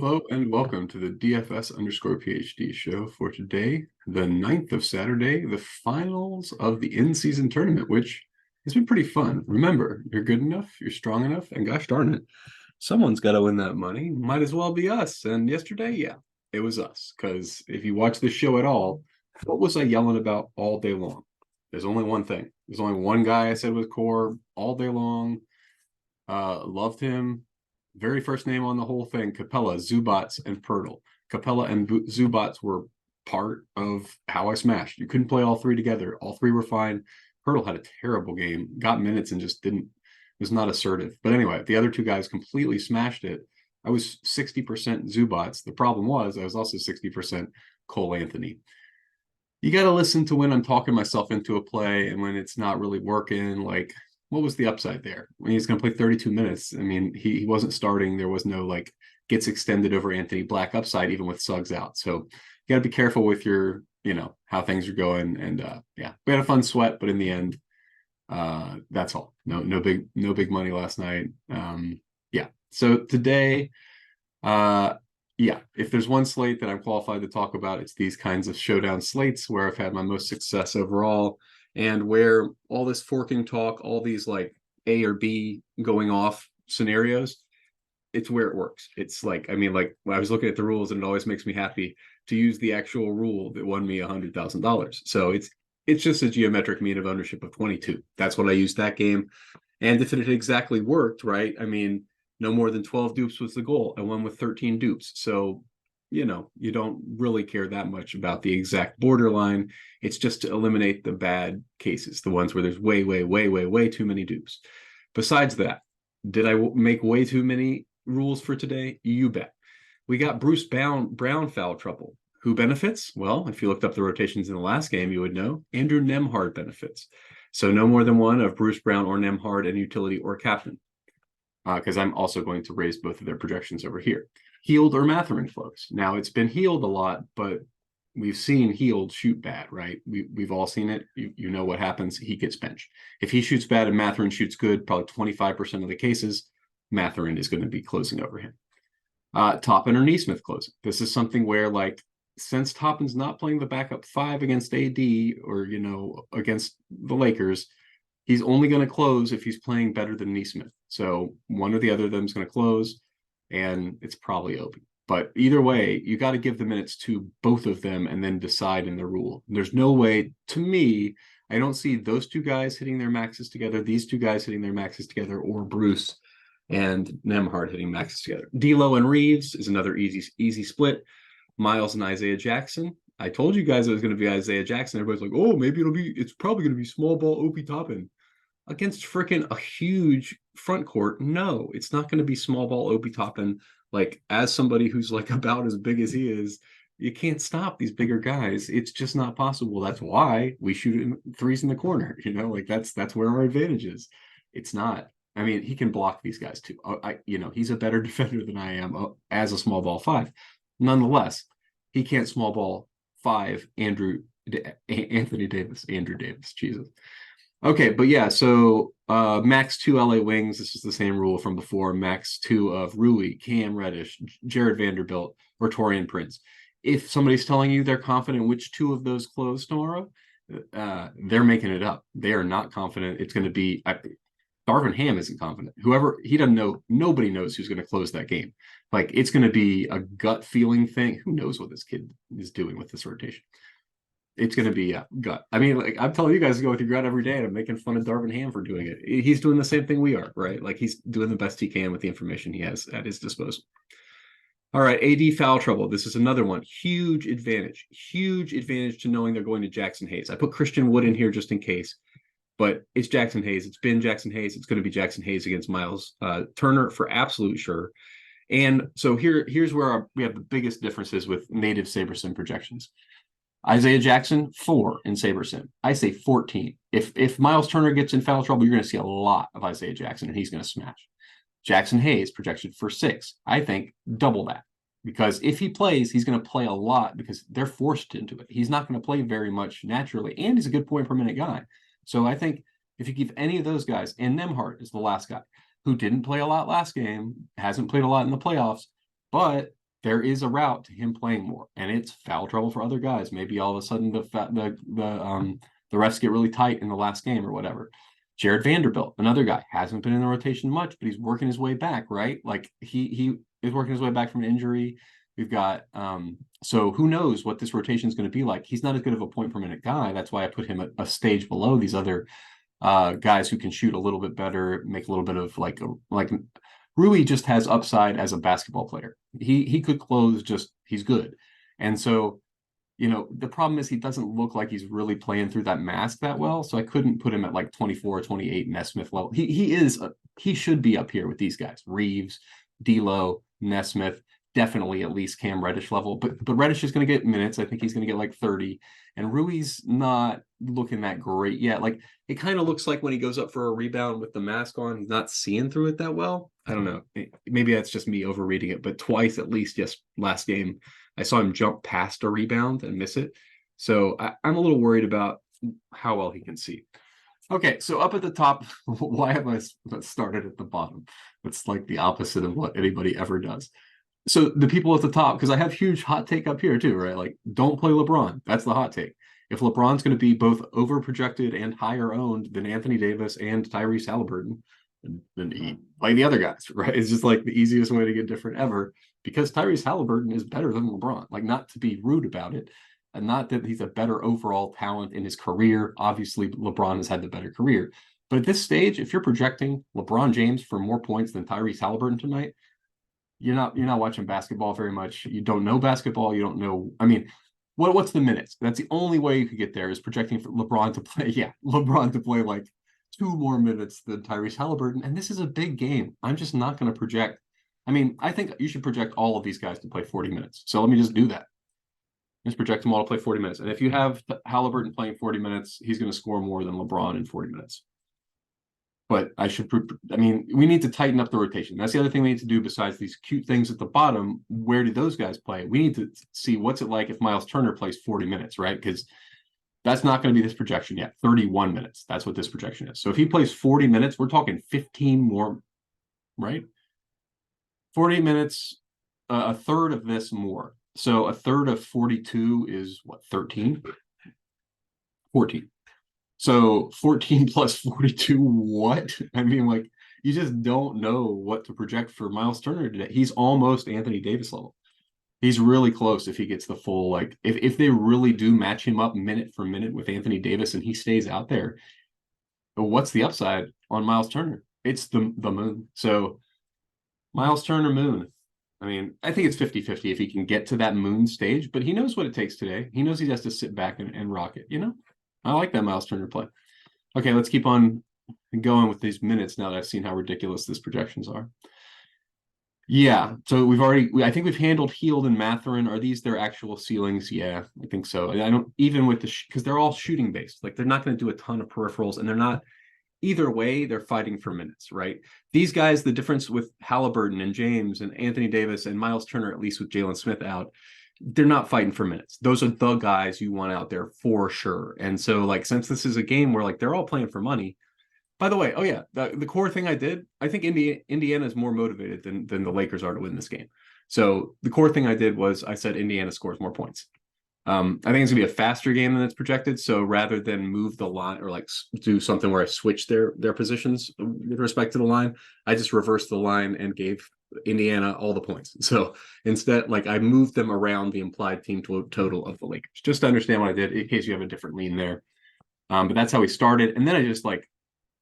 Hello and welcome to the DFS underscore PhD show for today, the 9th of Saturday, the finals of the in-season tournament, which has been pretty fun. Remember, you're good enough, you're strong enough, and gosh darn it, someone's got to win that money. Might as well be us. And yesterday, yeah, it was us. Because if you watch this show at all, what was I yelling about all day long? There's only one thing. There's only one guy I said was core all day long. Loved him. Very first name on the whole thing, Capella, Zubats, and Pirtle. Capella and Zubats were part of how I smashed. You couldn't play all three together. All three were fine. Pirtle had a terrible game, got minutes and just was not assertive. But anyway, the other two guys completely smashed it. I was 60% Zubats. The problem was I was also 60% Cole Anthony. You got to listen to when I'm talking myself into a play and when it's not really working. Like, what was the upside there? When he's going to play 32 minutes, I mean, he wasn't starting. There was no like gets extended over Anthony Black upside, even with Suggs out. So you got to be careful with your, how things are going. And yeah, we had a fun sweat, but in the end, that's all. No big money last night. Yeah. So today, yeah, if there's one slate that I'm qualified to talk about, it's these kinds of showdown slates where I've had my most success overall, and where all this forking talk, all these like A or B going off scenarios, it's where it works. It's like, I mean, like when I was looking at the rules, and it always makes me happy to use the actual rule that won me $100,000. So it's just a geometric mean of ownership of 22. That's what I used that game. And if it had exactly worked, right? I mean, no more than 12 dupes was the goal. I won with 13 dupes. So, you don't really care that much about the exact borderline. It's just to eliminate the bad cases, the ones where there's way too many dupes. Besides that, did I make way too many rules for today? You bet. We got Bruce Brown foul trouble. Who benefits? Well, if you looked up the rotations in the last game, you would know Andrew Nembhard benefits. So no more than one of Bruce Brown or Nembhard and utility or captain, because I'm also going to raise both of their projections over here. Hield or Mathurin flows. Now, it's been Hield a lot, but we've seen Hield shoot bad, right? We've all seen it. You know what happens. He gets benched. If he shoots bad and Mathurin shoots good, probably 25% of the cases, Mathurin is going to be closing over him. Toppin or Nesmith closing. This is something where, like, since Toppin's not playing the backup five against AD or, against the Lakers, he's only going to close if he's playing better than Nesmith. So one or the other of them is going to close, and it's probably Obi. But either way, you got to give the minutes to both of them and then decide in the rule. There's no way, to me, I don't see those two guys hitting their maxes together, these two guys hitting their maxes together, or Bruce and Nembhard hitting maxes together. D'Lo and Reaves is another easy split. Myles and Isaiah Jackson. I told you guys it was going to be Isaiah Jackson. Everybody's like, oh, maybe it's probably going to be small ball Obi Toppin. Against freaking a huge front court, no, it's not going to be small ball Obi Toppin. Like, as somebody who's like about as big as he is, you can't stop these bigger guys. It's just not possible. That's why we shoot threes in the corner. Like that's where our advantage is. It's not. I mean, he can block these guys too. He's a better defender than I am as a small ball five. Nonetheless, he can't small ball five Andrew Davis. Jesus. Okay, but yeah, so max 2 LA Wings. This is the same rule from before. Max 2 of Rui, Cam Reddish, Jared Vanderbilt, or Torian Prince. If somebody's telling you they're confident which two of those close tomorrow, they're making it up. They are not confident. It's going to be Darvin Ham isn't confident. He doesn't know. Nobody knows who's going to close that game. Like, it's going to be a gut feeling thing. Who knows what this kid is doing with this rotation? It's going to be gut. I mean, like, I'm telling you guys to go with your gut every day, and I'm making fun of Darvin Ham for doing it. He's doing the same thing we are, right? Like, he's doing the best he can with the information he has at his disposal. All right, AD foul trouble. This is another one. Huge advantage to knowing they're going to Jackson Hayes. I put Christian Wood in here just in case, but it's Jackson Hayes. It's been Jackson Hayes. It's going to be Jackson Hayes against Myles Turner for absolute sure. And so here's where we have the biggest differences with native SaberSim projections. Isaiah Jackson, 4 in SaberSim. I say 14. If Myles Turner gets in foul trouble, you're going to see a lot of Isaiah Jackson, and he's going to smash. Jackson Hayes projected for 6. I think double that, because if he plays, he's going to play a lot because they're forced into it. He's not going to play very much naturally, and he's a good point per minute guy. So I think if you give any of those guys, and Nembhard is the last guy who didn't play a lot last game, hasn't played a lot in the playoffs, but there is a route to him playing more, and it's foul trouble for other guys. Maybe all of a sudden the refs get really tight in the last game or whatever. Jared Vanderbilt, another guy, hasn't been in the rotation much, but he's working his way back, right? Like he is working his way back from an injury. We've got so who knows what this rotation is going to be like. He's not as good of a point per minute guy. That's why I put him a stage below these other guys who can shoot a little bit better, make a little bit of like Rui just has upside as a basketball player. He could close, just he's good. And so, you know, the problem is he doesn't look like he's really playing through that mask that well. So I couldn't put him at like 24, 28 Nesmith level. He should be up here with these guys. Reaves, D'Lo, Nesmith, definitely at least Cam Reddish level. But Reddish is going to get minutes. I think he's going to get like 30. And Rui's not looking that great yet. Like it kind of looks like when he goes up for a rebound with the mask on, he's not seeing through it that well. I don't know. Maybe that's just me overreading it, but twice at least, yes, last game, I saw him jump past a rebound and miss it. So I'm a little worried about how well he can see. Okay, so up at the top, why have I started at the bottom? It's like the opposite of what anybody ever does. So the people at the top, because I have huge hot take up here too, right? Like, don't play LeBron. That's the hot take. If LeBron's going to be both over projected and higher owned than Anthony Davis and Tyrese Halliburton, then he play the other guys, right? It's just like the easiest way to get different ever, because Tyrese Halliburton is better than LeBron. Like, not to be rude about it, and not that he's a better overall talent in his career. Obviously, LeBron has had the better career. But at this stage, if you're projecting LeBron James for more points than Tyrese Halliburton tonight, you're not watching basketball very much. You don't know basketball. You don't know. I mean, what's the minutes? That's the only way you could get there, is projecting for LeBron to play. Yeah, LeBron to play like 2 more minutes than Tyrese Halliburton. And this is a big game. I'm just not going to project. I mean, I think you should project all of these guys to play 40 minutes. So let me just do that. Just project them all to play 40 minutes. And if you have Halliburton playing 40 minutes, he's going to score more than LeBron in 40 minutes. But we need to tighten up the rotation. That's the other thing we need to do besides these cute things at the bottom. Where do those guys play? We need to see what's it like if Myles Turner plays 40 minutes, right? Because that's not going to be this projection yet. 31 minutes. That's what this projection is. So if he plays 40 minutes, we're talking 15 more, right? 40 minutes, a third of this more. So a third of 42 is what, 13? 14. So 14 plus 42, what? I mean, like, you just don't know what to project for Myles Turner today. He's almost Anthony Davis level. He's really close if he gets the full, like, if they really do match him up minute for minute with Anthony Davis and he stays out there, what's the upside on Myles Turner? It's the moon. So Myles Turner moon. I mean, I think it's 50-50 if he can get to that moon stage, but he knows what it takes today. He knows he has to sit back and rock it, you know? I like that Myles Turner play. Okay, let's keep on going with these minutes now that I've seen how ridiculous these projections are. Yeah, so I think we've handled Hield and Mathurin. Are these their actual ceilings? Yeah, I think so. I don't, even with because they're all shooting based. Like, they're not going to do a ton of peripherals, and they're not, either way, they're fighting for minutes, right? These guys, the difference with Halliburton and James and Anthony Davis and Myles Turner, at least with Jalen Smith out, they're not fighting for minutes. Those are the guys you want out there for sure. And so, like, since this is a game where, like, they're all playing for money. By the way, oh yeah, the core thing I did, I think Indiana is more motivated than the Lakers are to win this game. So the core thing I did was I said Indiana scores more points. I think it's gonna be a faster game than it's projected. So rather than move the line or like do something where I switch their positions with respect to the line, I just reversed the line and gave Indiana all the points. So instead, like, I moved them around the implied team total of the Lakers, just to understand what I did in case you have a different lean there. But that's how we started. And then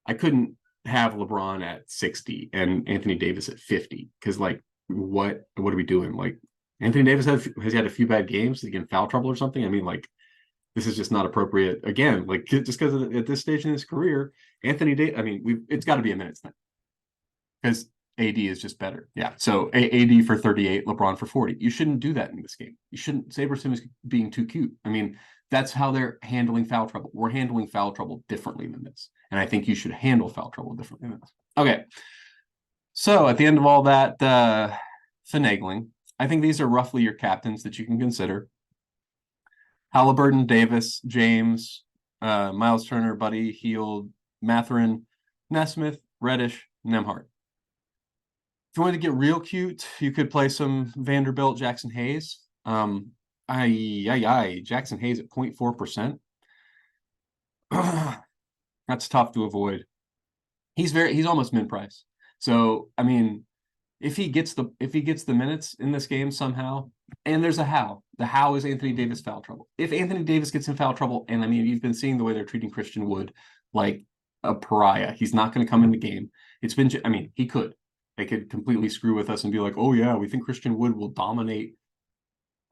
I couldn't have LeBron at 60 and Anthony Davis at 50 because, like, what are we doing? Like, Anthony Davis has had a few bad games. He get in foul trouble or something. I mean, like, this is just not appropriate. Again, like, just because at this stage in his career, Anthony Davis, I mean, it's got to be a minutes thing because AD is just better. Yeah. So AD for 38, LeBron for 40. You shouldn't do that in this game. You shouldn't. SaberSim is being too cute. I mean, that's how they're handling foul trouble. We're handling foul trouble differently than this. And I think you should handle foul trouble differently than this. Okay. So at the end of all that finagling, I think these are roughly your captains that you can consider. Halliburton, Davis, James, Myles Turner, Buddy, Hield, Mathurin, Nesmith, Reddish, Nembhard. If you wanted to get real cute, you could play some Vanderbilt Jackson Hayes. Jackson Hayes at 0.4%. That's tough to avoid. He's almost min price. So I mean, if he gets the minutes in this game somehow, and there's a how. The how is Anthony Davis foul trouble. If Anthony Davis gets in foul trouble, and I mean, you've been seeing the way they're treating Christian Wood like a pariah. He's not going to come in the game. I mean, he could. They could completely screw with us and be like, oh yeah, we think Christian Wood will dominate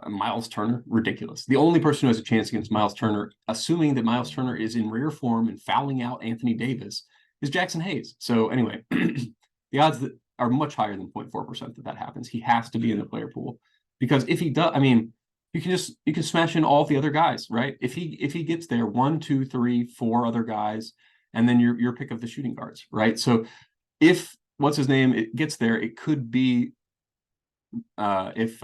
Myles Turner. Ridiculous. The only person who has a chance against Myles Turner, assuming that Myles Turner is in rare form and fouling out Anthony Davis, is Jackson Hayes. So anyway, the odds that are much higher than 0.4% that happens. He has to be in the player pool, because if he does, I mean, you can smash in all the other guys, right? If he gets there, 1, 2, 3, 4 other guys, and then your pick of the shooting guards, right? So if what's his name it gets there, it could be if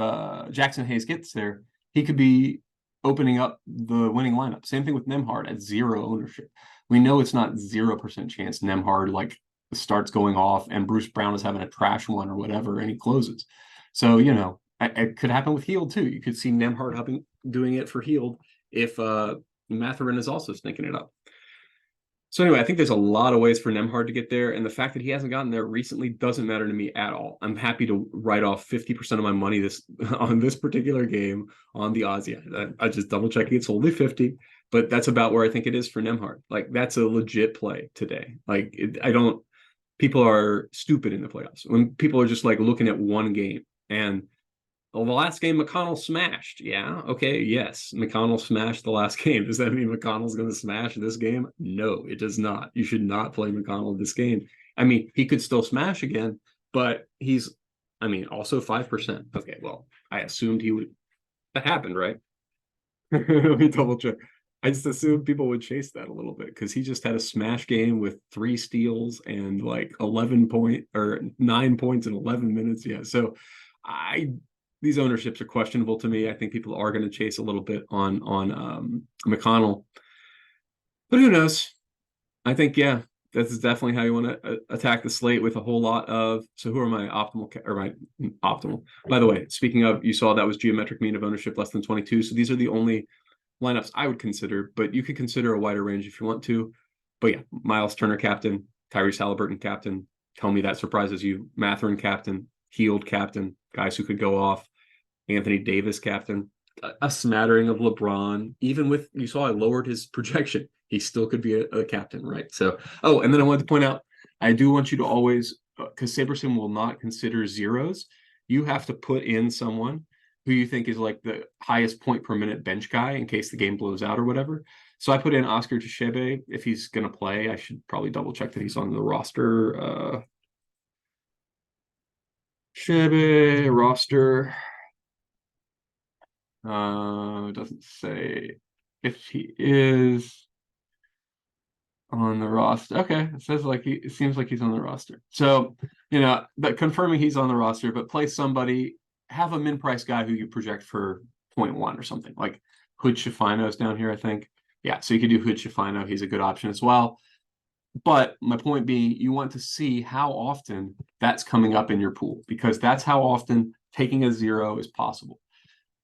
Jackson Hayes gets there, he could be opening up the winning lineup. Same thing with Nembhard at 0 ownership. We know it's not 0% chance Nembhard like starts going off and Bruce Brown is having a trash one or whatever, and he closes. So, you know, it could happen with Hield too. You could see Nembhard doing it for Hield if Mathurin is also sneaking it up. So anyway, I think there's a lot of ways for Nembhard to get there, and the fact that he hasn't gotten there recently doesn't matter to me at all. I'm happy to write off 50% of my money on this particular game on the odds. Yeah, I just double checking; it's only 50, but that's about where I think it is for Nembhard. Like that's a legit play today. Like people are stupid in the playoffs when people are just like looking at one game and. Well, the last game McConnell smashed. Yeah, okay, yes. McConnell smashed the last game. Does that mean McConnell's going to smash this game? No, it does not. You should not play McConnell this game. I mean, he could still smash again, but also 5%. Okay, well, I assumed he would. That happened, right? Let me double check. I just assumed people would chase that a little bit because he just had a smash game with 3 steals and like 9 points in 11 minutes. Yeah, so these ownerships are questionable to me. I think people are going to chase a little bit on McConnell, but who knows? I think this is definitely how you want to attack the slate with a whole lot of. So who are my optimal? By the way, speaking of, you saw that was geometric mean of ownership less than 22. So these are the only lineups I would consider, but you could consider a wider range if you want to. But yeah, Myles Turner captain, Tyrese Halliburton captain. Tell me that surprises you. Mathurin captain, Hield captain, guys who could go off. Anthony Davis captain, a smattering of LeBron. Even with, you saw I lowered his projection, he still could be a captain, right? So, and then I wanted to point out, I do want you to always, because Sabersim will not consider zeros, you have to put in someone who you think is like the highest point per minute bench guy in case the game blows out or whatever. So I put in Oscar Tshebe if he's going to play. I should probably double check that he's on the roster. Tshebe roster. It doesn't say if he is on the roster. Okay, it says it seems like he's on the roster. So, but confirming he's on the roster, but play somebody, have a min price guy who you project for 0.1 or something. Like Hood Shafino's down here, I think. Yeah, so you could do Hood Shafino. He's a good option as well. But my point being, you want to see how often that's coming up in your pool, because that's how often taking a 0 is possible.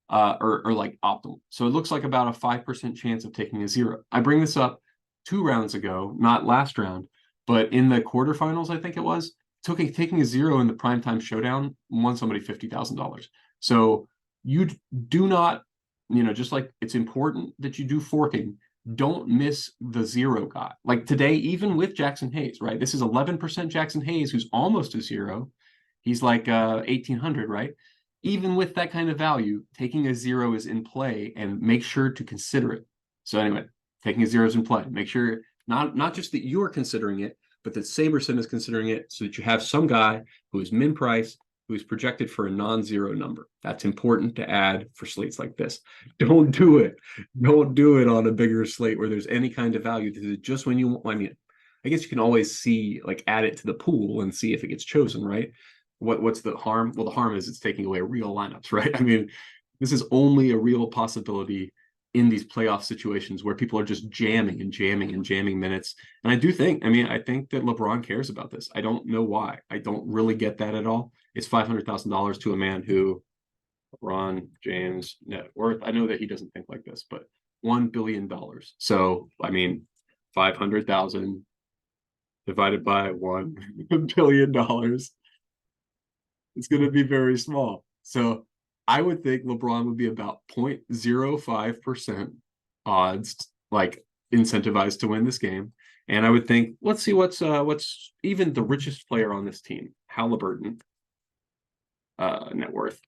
Or like optimal. So it looks like about a 5% chance of taking a 0. I bring this up 2 rounds ago, not last round, but in the quarterfinals, I think it was, taking a 0 in the primetime showdown won somebody $50,000. So you do not, just like it's important that you do forking, don't miss the 0 guy. Like today, even with Jackson Hayes, right? This is 11% Jackson Hayes, who's almost a 0. He's like 1,800, right? Even with that kind of value, taking a 0 is in play, and make sure to consider it. So anyway, taking a 0 is in play. Make sure not just that you're considering it, but that Sabersim is considering it, so that you have some guy who is min price, who is projected for a non-zero number. That's important to add for slates like this. Don't do it. Don't do it on a bigger slate where there's any kind of value. This is just when you, I guess you can always see, like, add it to the pool and see if it gets chosen, right? What's the harm? Well, the harm is it's taking away real lineups, right? I mean, this is only a real possibility in these playoff situations where people are just jamming minutes. And I think that LeBron cares about this. I don't know why. I don't really get that at all. It's $500,000 to a man who LeBron James net worth. I know that he doesn't think like this, but $1 billion. So I mean, 500,000 divided by $1 billion. It's going to be very small. So I would think LeBron would be about 0.05% odds, like incentivized to win this game. And I would think, let's see what's even the richest player on this team, Halliburton, net worth.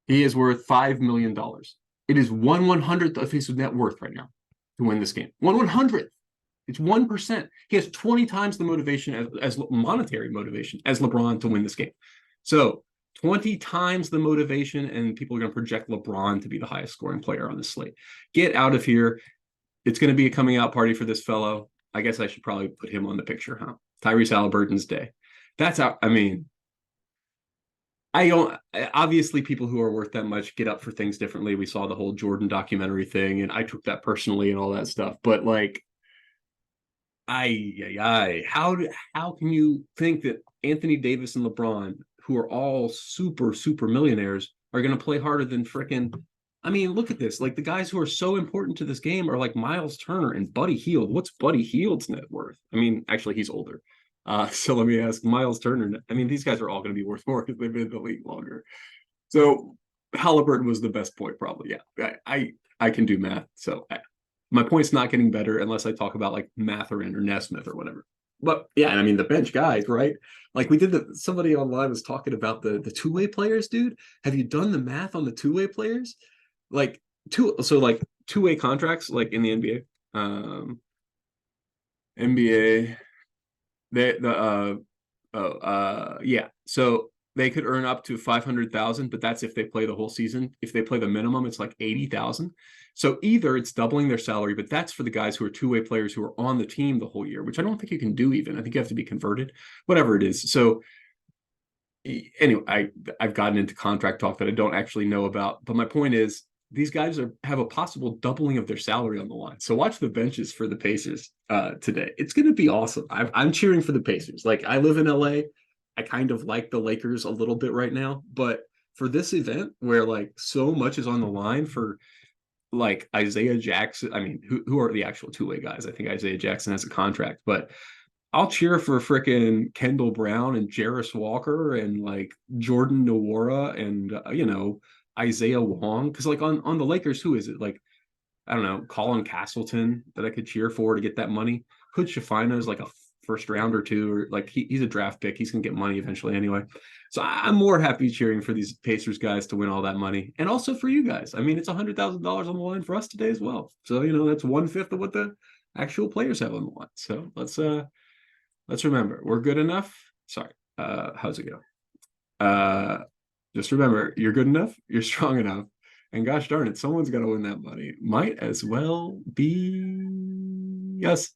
He is worth $5 million. It is 1/100th of his net worth right now to win this game. 1/100th. It's 1%. He has 20 times the motivation as monetary motivation as LeBron to win this game. So 20 times the motivation, and people are going to project LeBron to be the highest scoring player on the slate. Get out of here. It's going to be a coming out party for this fellow. I guess I should probably put him on the picture, huh? Tyrese Halliburton's day. That's how, I mean, I don't, obviously people who are worth that much get up for things differently. We saw the whole Jordan documentary thing, and I took that personally and all that stuff. But like, how can you think that Anthony Davis and LeBron, who are all super millionaires, are going to play harder than frickin'? I mean, look at this. Like the guys who are so important to this game are like Myles Turner and Buddy Hield. What's Buddy Hield's net worth? I mean, actually, he's older. So let me ask Myles Turner. I mean, these guys are all going to be worth more because they've been in the league longer. So Halliburton was the best point, probably. Yeah, I can do math. So my point's not getting better unless I talk about like Mathurin or Nesmith or whatever. But yeah, and I mean the bench guys, right? Like we did somebody online was talking about the two-way players, dude. Have you done the math on the two-way players? Like two-way contracts, like in the NBA. NBA, yeah. So they could earn up to 500,000, but that's if they play the whole season. If they play the minimum, it's like 80,000. So either it's doubling their salary, but that's for the guys who are two-way players who are on the team the whole year, which I don't think you can do even. I think you have to be converted, whatever it is. So anyway, I've gotten into contract talk that I don't actually know about, but my point is these guys have a possible doubling of their salary on the line. So watch the benches for the Pacers today. It's going to be awesome. I'm cheering for the Pacers. Like I live in LA. I kind of like the Lakers a little bit right now, but for this event where like so much is on the line for like Isaiah Jackson, I mean, who are the actual two-way guys? I think Isaiah Jackson has a contract, but I'll cheer for frickin' Kendall Brown and Jarris Walker and like Jordan Nwora and Isaiah Wong, because like on the Lakers, who is it? Like I don't know, Colin Castleton that I could cheer for to get that money. Hood Shafina is like a first round or two, or like he's a draft pick. He's gonna get money eventually anyway. So I'm more happy cheering for these Pacers guys to win all that money, and also for you guys. I mean, it's $100,000 on the line for us today as well. So that's 1/5 of what the actual players have on the line. So let's remember we're good enough. Sorry, how's it go? Just remember, you're good enough, you're strong enough, and gosh darn it, someone's got to win that money. Might as well be us.